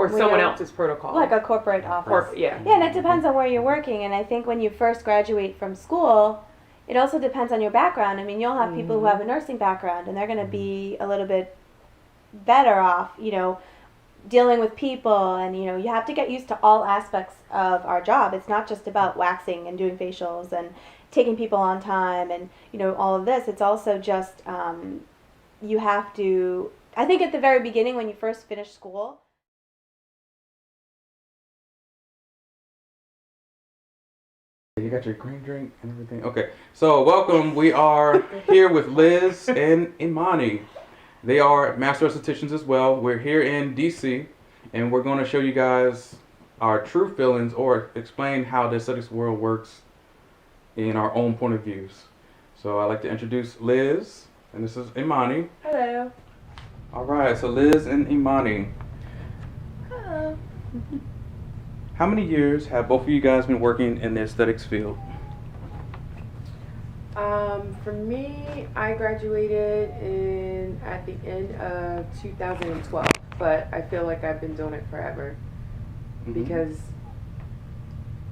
or someone else's protocol. Like a corporate office. Yeah. Yeah, and it depends on where you're working. And I think when you first graduate from school, it also depends on your background. I mean, you'll have people who have a nursing background, and they're going to be a little bit better off, you know, dealing with people. And, you know, you have to get used to all aspects of our job. It's not just about waxing and doing facials and taking people on time and, you know, all of this. It's also just you have to, I think at the very beginning when you first finish school. You got your green drink and everything? Okay, so welcome. We are here with Liz and Imani. They are master estheticians as well. We're here in DC, and we're going to show you guys our true feelings or explain how the aesthetics world works in our own point of views. So I'd like to introduce Liz, and this is Imani. Hello. All right, so Liz and Imani. Hello. How many years have both of you guys been working in the aesthetics field? For me, I graduated at the end of 2012, but I feel like I've been doing it forever because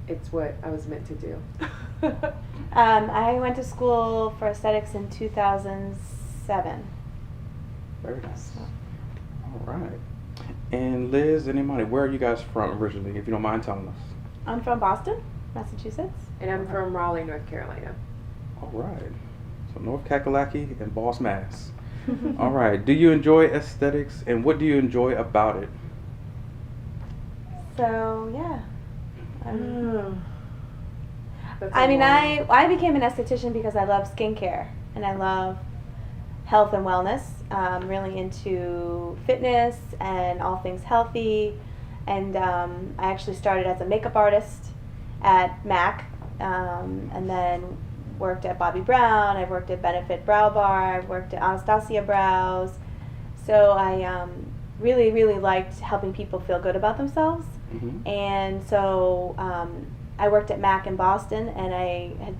it's what I was meant to do. I went to school for aesthetics in 2007. Very nice. All right. And Liz and Imani, where are you guys from originally, if you don't mind telling us? I'm from Boston, Massachusetts. And I'm from Raleigh, North Carolina. All right. So North Kakalaki and Boss Mass. All right. Do you enjoy aesthetics, and what do you enjoy about it? So, yeah. That's I a mean, long- I became an esthetician because I love skincare and I love health and wellness. Really into fitness and all things healthy. And I actually started as a makeup artist at MAC, and then worked at Bobbi Brown. I've worked at Benefit Brow Bar. I've worked at Anastasia Brows. So I really, really liked helping people feel good about themselves. And so I worked at MAC in Boston, and I had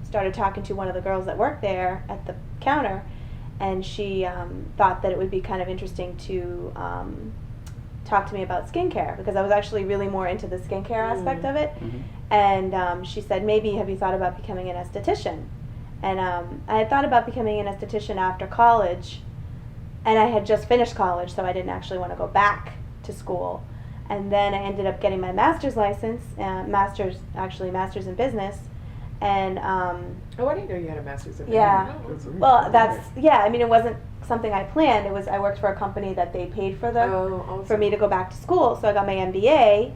started talking to one of the girls that worked there at the counter, and she thought that it would be kind of interesting to talk to me about skincare, because I was actually really more into the skincare aspect of it. And she said, maybe have you thought about becoming an esthetician? And I had thought about becoming an esthetician after college, and I had just finished college, so I didn't actually want to go back to school. And then I ended up getting my master's license, master's in business. And Oh, I didn't know you had a master's in yeah, business. well, I mean, it wasn't something I planned. It was, I worked for a company that they paid for for me to go back to school. So I got my MBA,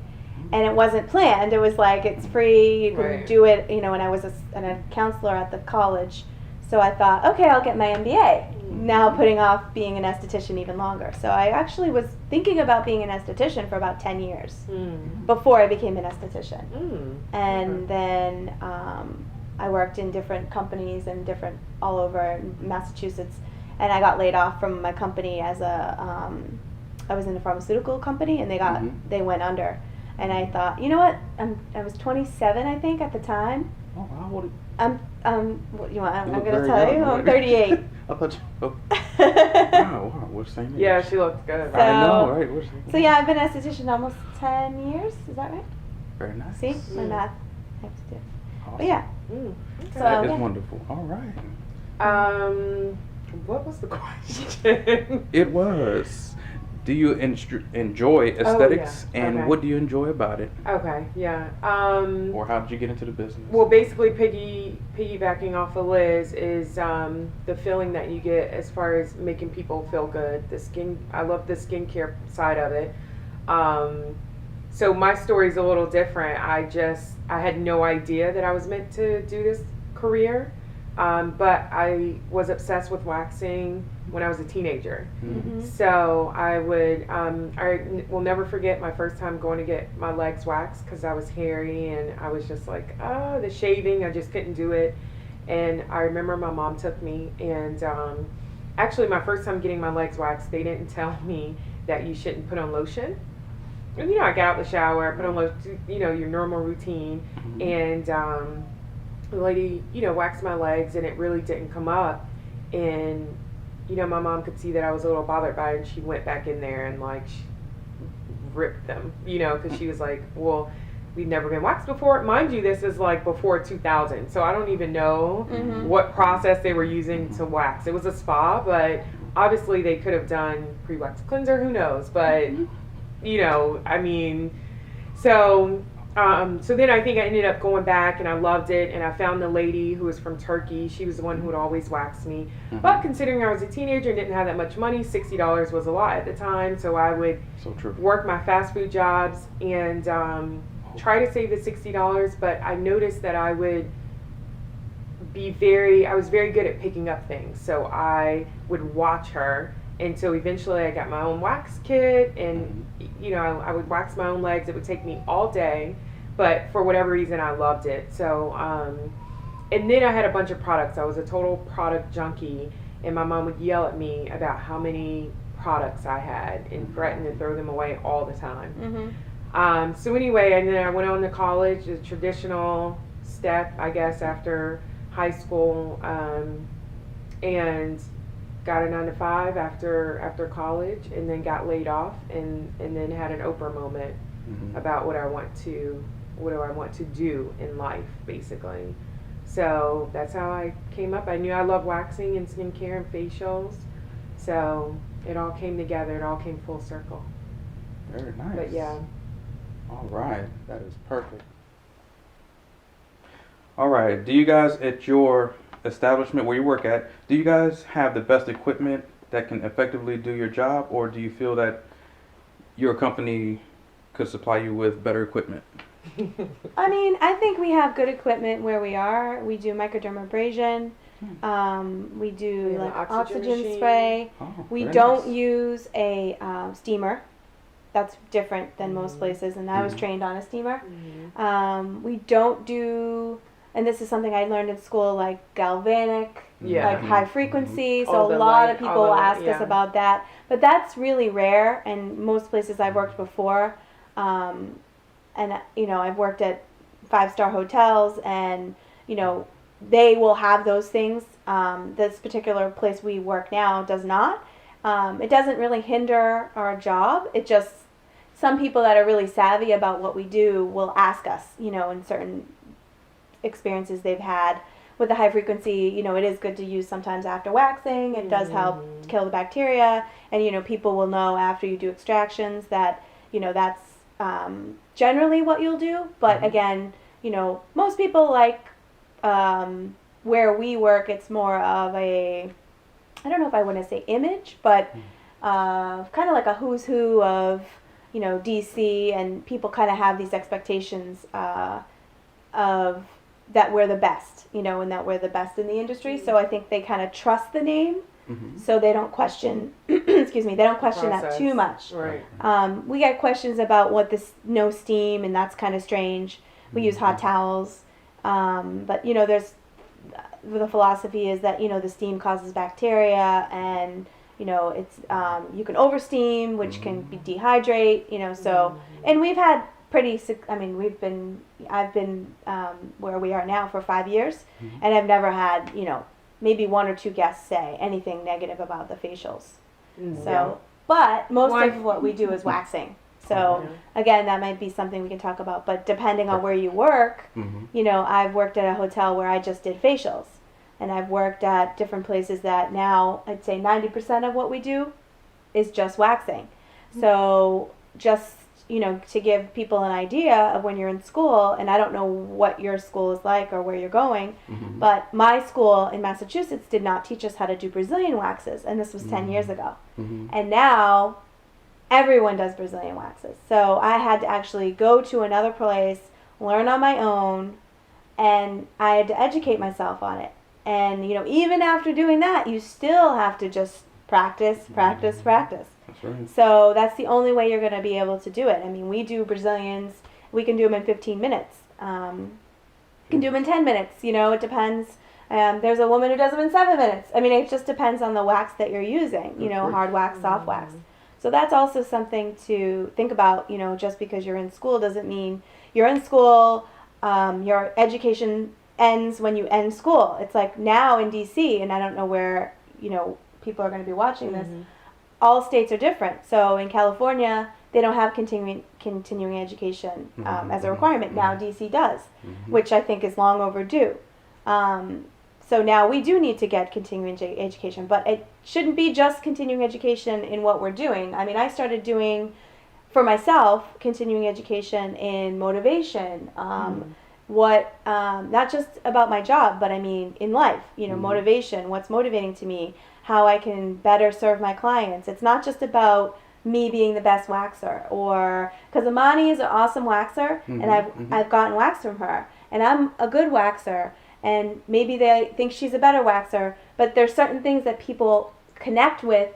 and it wasn't planned. It was like, it's free, you can do it, you know, and I was a counselor at the college. So I thought, okay, I'll get my MBA. Now putting off being an esthetician even longer. So I actually was thinking about being an esthetician for about 10 years before I became an esthetician. And then I worked in different companies and all over Massachusetts, and I got laid off from my company as I was in a pharmaceutical company, and they went under. And I thought, you know what? I was 27, I think, at the time. Oh, how old are you? What you want? I'm look going to very tell young, you. right? I'm 38. I thought you. Oh. Wow, we're the same age. Yeah, she looked good. So- I know, right? We're the same So age. yeah, I've been an esthetician almost 10 years. Is that right? Very nice. See, my math I have to do. Awesome. But yeah. So That is yeah. wonderful. All right. What was the question? It was, do you enjoy aesthetics, and Okay. what do you enjoy about it? Okay, yeah. Or how did you get into the business? Well, basically, piggybacking off of Liz is the feeling that you get as far as making people feel good. I love the skincare side of it. So my story's a little different. I had no idea that I was meant to do this career, but I was obsessed with waxing when I was a teenager. So I will never forget my first time going to get my legs waxed, because I was hairy and I was just like, oh, the shaving, I just couldn't do it. And I remember my mom took me, and actually my first time getting my legs waxed, they didn't tell me that you shouldn't put on lotion. And I got out the shower, put on lotion, your normal routine, and the lady, waxed my legs, and it really didn't come up. And my mom could see that I was a little bothered by it, and she went back in there and ripped them, you know, because she was like, well, we've never been waxed before. Mind you, this is like before 2000, so I don't even know what process they were using to wax. It was a spa, but obviously they could have done pre-wax cleanser, who knows, but you know, I mean, so then I think I ended up going back and I loved it, and I found the lady who was from Turkey. She was the one who would always wax me. But considering I was a teenager and didn't have that much money, $60 was a lot at the time, so I would work my fast food jobs and try to save the $60, but I noticed that I was very good at picking up things. So I would watch her until eventually I got my own wax kit, and you know, I would wax my own legs. It would take me all day, but for whatever reason I loved it. So and then I had a bunch of products. I was a total product junkie, and my mom would yell at me about how many products I had and threaten to throw them away all the time. So anyway, and then I went on to college, the traditional step, I guess, after high school, and got a 9-to-5 after college, and then got laid off, and then had an Oprah moment about what do I want to do in life, basically. So that's how I came up. I knew I loved waxing and skincare and facials, so it all came together. It all came full circle. Very nice. But yeah. All right, that is perfect. All right, do you guys at your establishment where you work at, do you guys have the best equipment that can effectively do your job, or do you feel that your company could supply you with better equipment? I mean, I think we have good equipment where we are. We do microdermabrasion. We do like oxygen spray. We don't use a steamer. That's different than most places, and I was trained on a steamer. We don't do, and this is something I learned in school, like galvanic, like high frequency. So a lot of people ask us about that, but that's really rare. And most places I've worked before, and you know, I've worked at 5-star hotels, and you know, they will have those things. This particular place we work now does not. It doesn't really hinder our job. It just, some people that are really savvy about what we do will ask us, you know, in certain experiences they've had with the high frequency, you know, it is good to use sometimes after waxing. It does help kill the bacteria, and you know, people will know after you do extractions that, you know, that's generally what you'll do. But again, you know, most people like where we work, it's more of a, I don't know if I want to say image, but kind of like a who's who of, you know, DC, and people kind of have these expectations of that we're the best, you know, and that we're the best in the industry. So I think they kind of trust the name, so they don't question, excuse me, they don't question that too much. Right. We get questions about what this no steam, and that's kind of strange. We use hot towels, but you know, there's the philosophy is that, you know, the steam causes bacteria, and you know, it's you can oversteam, which can dehydrate, you know. So, and we've had pretty, I mean, I've been where we are now for 5 years, and I've never had, you know, maybe 1 or 2 guests say anything negative about the facials. So, but most of what we do is waxing. So again, that might be something we can talk about, but depending on where you work, you know, I've worked at a hotel where I just did facials, and I've worked at different places that now I'd say 90% of what we do is just waxing. So just, you know, to give people an idea of when you're in school, and I don't know what your school is like or where you're going, but my school in Massachusetts did not teach us how to do Brazilian waxes, and this was 10 years ago. And now everyone does Brazilian waxes. So I had to actually go to another place, learn on my own, and I had to educate myself on it. And, you know, even after doing that, you still have to just practice. That's right. So that's the only way you're going to be able to do it. I mean, we do Brazilians, we can do them in 15 minutes. You can do them in 10 minutes, you know, it depends. There's a woman who does them in 7 minutes. I mean, it just depends on the wax that you're using, you know, hard wax, soft wax. So that's also something to think about, you know, just because you're in school doesn't mean you're in school, your education ends when you end school. It's like now in DC, and I don't know where, you know, people are going to be watching this, all states are different. So in California, they don't have continuing education as a requirement. Now DC does, which I think is long overdue. So now we do need to get continuing education, but it shouldn't be just continuing education in what we're doing. I mean, I started doing, for myself, continuing education in motivation, not just about my job, but I mean in life, motivation, what's motivating to me, how I can better serve my clients. It's not just about me being the best waxer, or because Imani is an awesome waxer, and I've gotten wax from her, and I'm a good waxer, and maybe they think she's a better waxer, but there's certain things that people connect with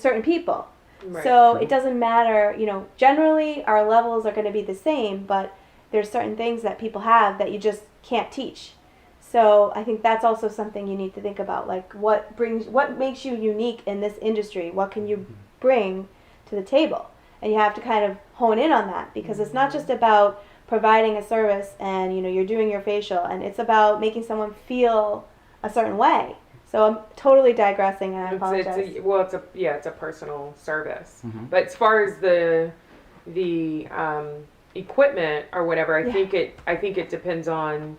certain people. Right. So it doesn't matter, generally our levels are going to be the same, but there's certain things that people have that you just can't teach. So I think that's also something you need to think about, like what makes you unique in this industry? What can you bring to the table? And you have to kind of hone in on that, because it's not just about providing a service and you're doing your facial, and it's about making someone feel a certain way. So I'm totally digressing, and I apologize. It's a personal service. But as far as the equipment or whatever, I think it depends on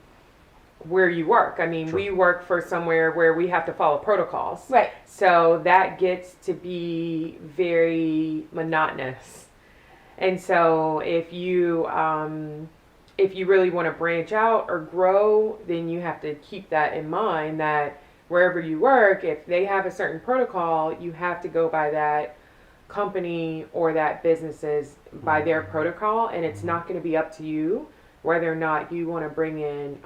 where you work. I mean, we work for somewhere where we have to follow protocols. Right. So that gets to be very monotonous. And so if you really want to branch out or grow, then you have to keep that in mind, that wherever you work, if they have a certain protocol, you have to go by that company or that business's by their protocol, and it's not going to be up to you whether or not you want to bring in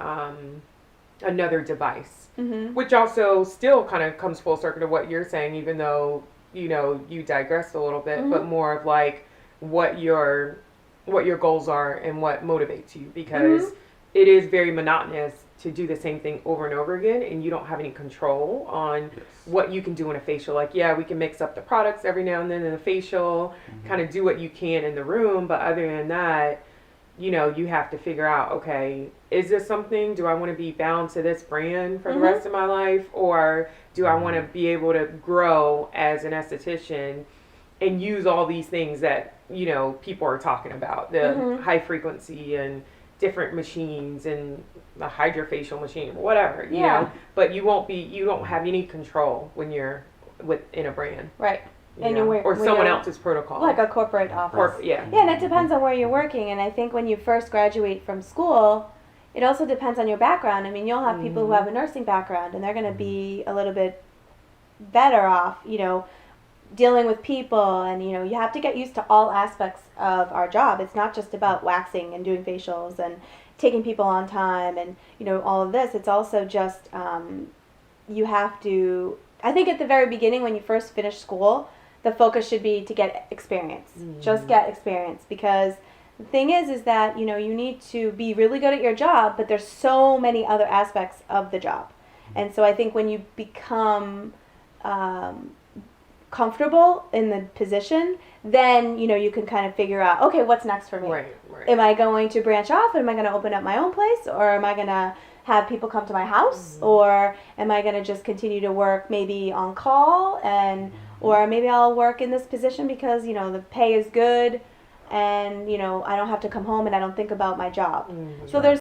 another device, which also still kind of comes full circle to what you're saying, even though you digressed a little bit, but more of like what your goals are and what motivates you, because it is very monotonous to do the same thing over and over again, and you don't have any control on what you can do in a facial. Like, we can mix up the products every now and then in a facial, kind of do what you can in the room, but other than that, you have to figure out, okay, is this something, do I want to be bound to this brand for the rest of my life, or do I want to be able to grow as an esthetician and use all these things that people are talking about, the high frequency and different machines and the HydraFacial machine, whatever, you know, but you don't have any control when you're within a brand. Right. Or someone else's protocol. Like a corporate office. Yeah, and it depends on where you're working. And I think when you first graduate from school, it also depends on your background. I mean, you'll have people who have a nursing background, and they're going to be a little bit better off, dealing with people, and you have to get used to all aspects of our job. It's not just about waxing and doing facials and taking people on time and all of this. It's also just you have to, I think at the very beginning when you first finish school, the focus should be to get experience. Just get experience, because the thing is that you need to be really good at your job, but there's so many other aspects of the job. And so I think when you become comfortable in the position, then you can kind of figure out, okay, what's next for me? Right. Am I going to branch off? Am I going to open up my own place, or am I going to have people come to my house, or am I going to just continue to work maybe on call, or maybe I'll work in this position because the pay is good, and I don't have to come home and I don't think about my job. So there's